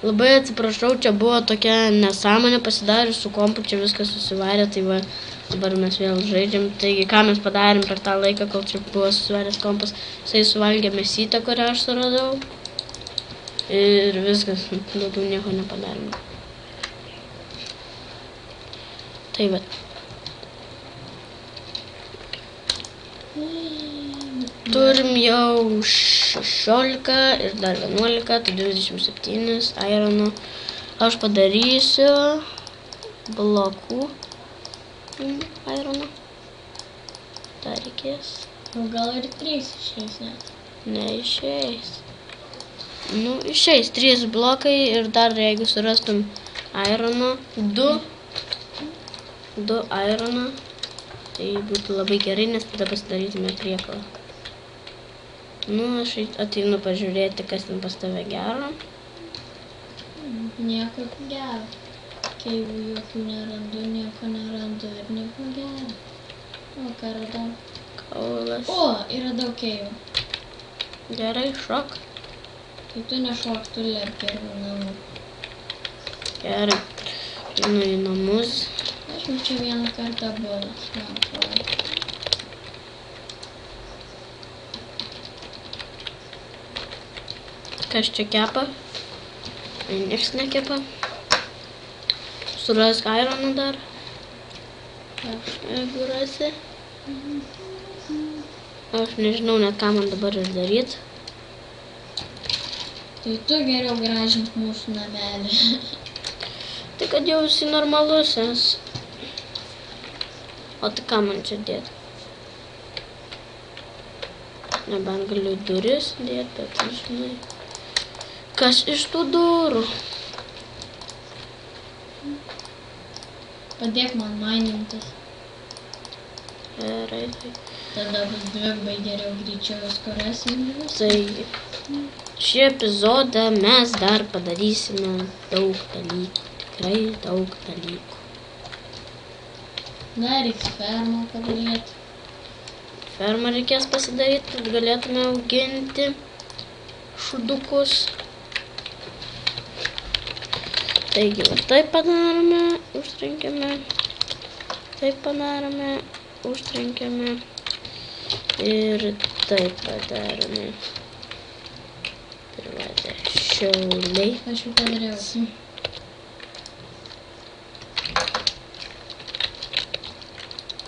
Labai atsiprašau, čia buvo tokia nesąmonė pasidarė su kompu, čia viskas susivarė, tai va, dabar mes vėl žaidžiam. Taigi, ką mes padarėm per tą laiką, kol čia buvo susivaręs kompas, jisai suvalgė mėsytę, kurią aš suradau. Ir viskas, daugiau nieko nepadarėm. Tai va. Turim jau 16 ir dar 11, tai 27 ironų. Aš padarysiu blokų ironų. Dar reikės. O gal ir 3 išeis net? Neišeis. Nu, išeis 3 blokai ir dar jeigu surastum ironų, 2 ironų, tai būtų labai gerai, nes tada pasidarytume priekalą. Nu, aš ateinu pažiūrėti, kas ten pas tave gero. Nieko gero. Keivų jokių nerandu, nieko nerandu ir nieko gero. O, ką radau? Kaulas. O, yra daug keivų. Gerai, šok. Tai tu nešok, tu lėp geriau namų. Gerai. Einu į namus. Aš jau čia vieną kartą buvęs, man atrodo. Kas čia kepa? Nieks nekepa. Surask ironų dar. Jeigu rasi. Aš nežinau net ką man dabar ir daryt. Tai tu geriau gražink mūsų namelį. Tai kad jau esi normalus esi. O tai ką man čia dėt? Nebent galiu duris dėt, bet žinai. Kas iš tų durų? Padėk man mainintis. Gerai, tai. Tada bus dvigubai geriau greičiau visko rasim. Tai šį epizodą mes dar padarysime daug dalykų. Tikrai daug dalykų. Na, reiks fermą padaryti. Fermą reikės pasidaryti, kad galėtume auginti šudukus. Taigi, taip padarome, užtrenkiame, taip padarome, užtrenkiame ir taip padarome. Privatė šiauliai. Aš jau padariau.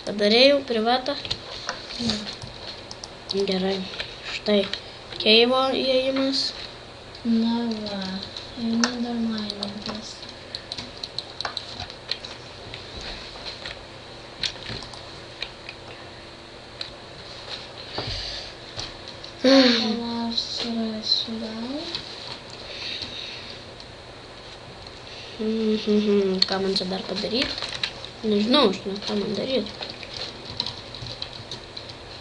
Padarėjau privatą? Ne. Gerai. Štai keivo įėjimas. Na va, eina dar mainintis. Aš surasiu gal. Ką man čia dar padaryti? Nežinau, aš net ką man daryti.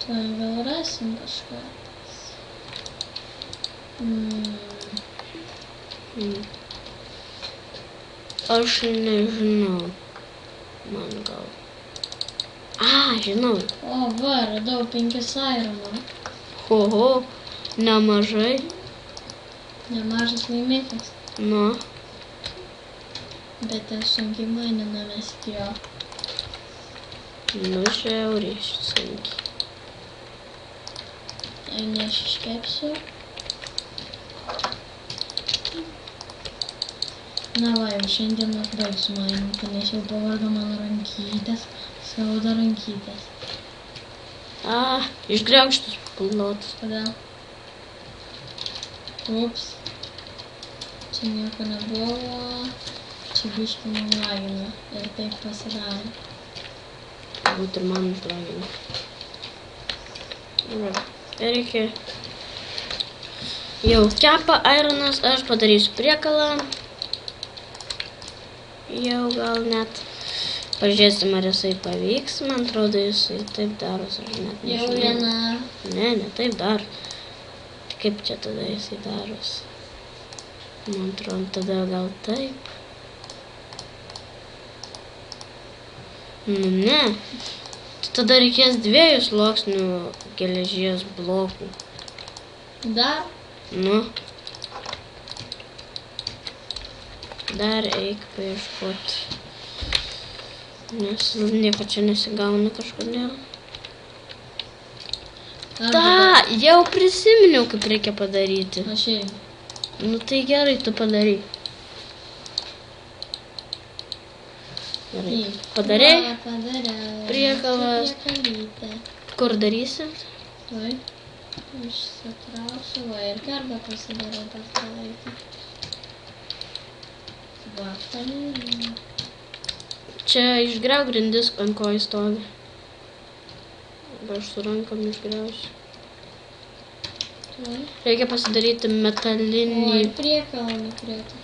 Tuoj gal rasim kažką. Aš nežinau. Man gal. Žinau. O, va, radau 5 ironų. Oho, nemažai. Nemažas laimikis. Nu, Bet aš sunkiai maininamės iki jo. nu žiauriai sunkiai. Ne, aš iškepsiu. Na va, jau šiandien aš baigsiu maininti, nes jau pavargo mano rankytės, skauda rankytės. Išgriaukštus plotus. Kodėl? Ups. Čia nieko nebuvo. Čia biškį man lagino ir taip pasidarė. Būt ir man užlagino. Reikia. Jau kepa ironas, aš padarysiu priekalą. Jau gal net. Pažiūrėsim, ar jisai pavyks. Man atrodo, jisai taip daros, aš net nežinau. Jau viena. Ne taip daro. Tai kaip čia tada jisai daros? Man atrodo, tada gal taip. Nu ne. Tada reikės 2 sluoksnių geležies blokų. Dar? Nu. Dar eik paieškoti. Nes nieko čia nesigauna kažkodėl. Jau prisiminiau, kaip reikia padaryti. Aš jau. Nu tai gerai, tu padarai. Gerai. Padarei? Padariau. Priekalas. Priekalytė. Kur darysit? Vai. Išsitrauksiu, va, ir garbę pasidarau tą laiką. Va, padarau. Čia išgriauk grindis, ant ko jis stovi. Aš su rankom išgriausiu. Vai. Reikia pasidaryti metalinį. O, ir priekalą nukrėtų.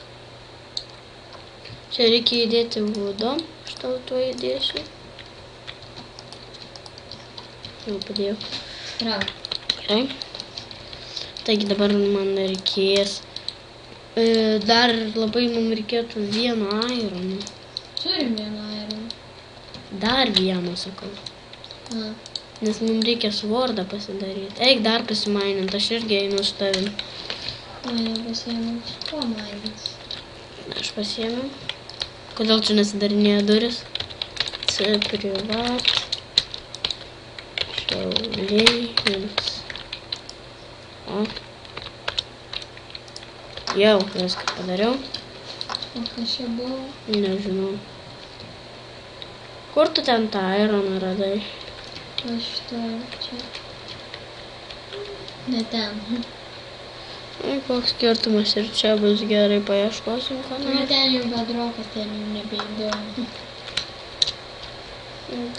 Čia reikia įdėti vudo. Aš tau tuo įdėsiu. Jau padėjau. Trauk. Gerai. Taigi dabar man reikės. Dar labai mums reikėtų vieno airono. Turim vieną aironą. Dar vieno, sakau. A. Nes mums reikia svordą pasidaryti. Eik dar pasimainint, aš irgi einu su tavim. Mane pasiėmiau su kuo mainys. Aš pasiėmiau. Kodėl čia nesidarinėja duris? C privat. Šiauliai. O. Jau, viską padariau. O kas čia buvo? Nežinau. Kur tu ten tą aironą radai? Aš to čia. Ne ten. Koks skirtumas ir čia bus gerai, paieškosim ką Ne nors. ten jau bedrokas, ten jau nebeįdomu.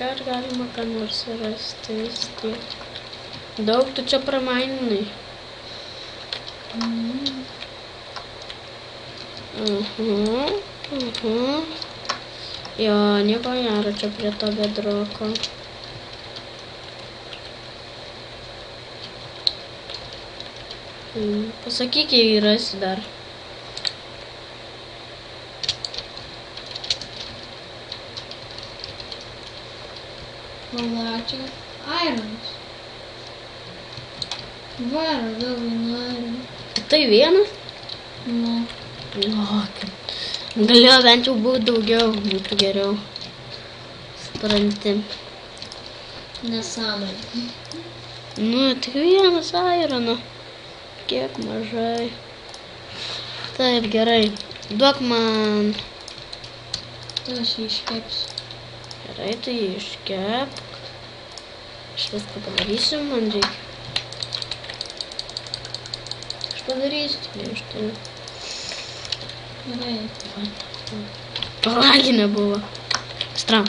Dar galima ką nors rasti vis tiek. Daug tu čia pramaininai. Jo, nieko nėra čia prie to bedroko. Pasakyk, jei rasi dar. Pala, čia aironas. Va, radau vieną aironą. Tai vienas? Nu, Galėjo bent jau būti daugiau, būtų geriau. Supranti. nesąmonė. Nu, tik vienas airono. Kiek mažai. Taip, gerai. Duok man. Aš jį iškepsiu. Gerai, tai iškepk. Aš viską padarysiu, man reikia. Aš padarysiu, tik aš turiu. Gerai. Palaginė buvo. Stram.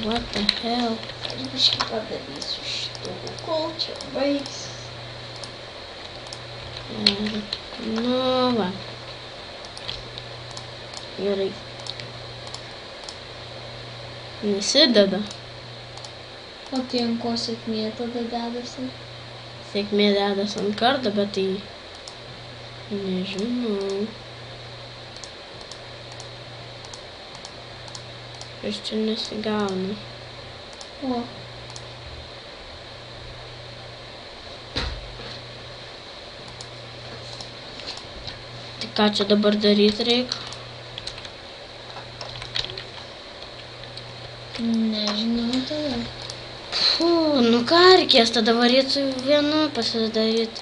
What the hell? Biškai padarysiu šitų, kol čia baigs. Nu, va. Gerai. Nesideda. O tai ant ko sėkmė tada dedasi? Sėkmė dedas ant karto, bet tai... Nežinau. Aš čia nesigaunu. O. Tai ką čia dabar daryti reikia? Nežinau tada. Nu ką reikės tada varyti su vienu pasidaryti.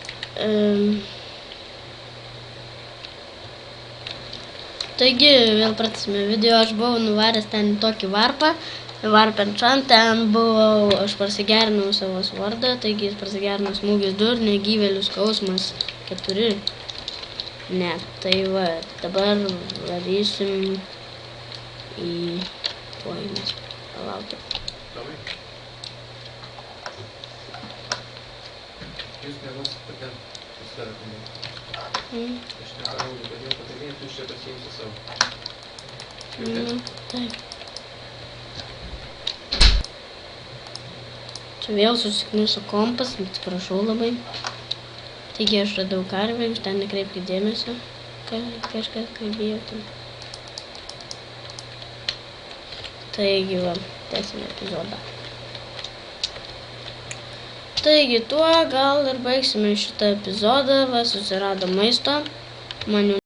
Taigi, vėl pratęsime video, aš buvau nuvaręs ten tokį varpą, varpenčant, ten buvau, aš prasigerinau savo svardą, taigi jis prasigerinau smūgis 2 ir negyvėlių skausmas 4. Ne, tai va, dabar varysim į poimes. Palaukit. Jūs nevasit patent, jūs dar pamatyti. Aš neparodau, kad jau patamėt, jūs čia pasiimsi savo. Taip. Čia vėl susikniso kompas, atsiprašau labai. Taigi aš radau karvę, jūs ten nekreipkite dėmesio, kažkas kalbėjau ten. Taigi va, tęsime epizodą. Taigi tuo gal ir baigsime šitą epizodą, va susirado maisto, man jau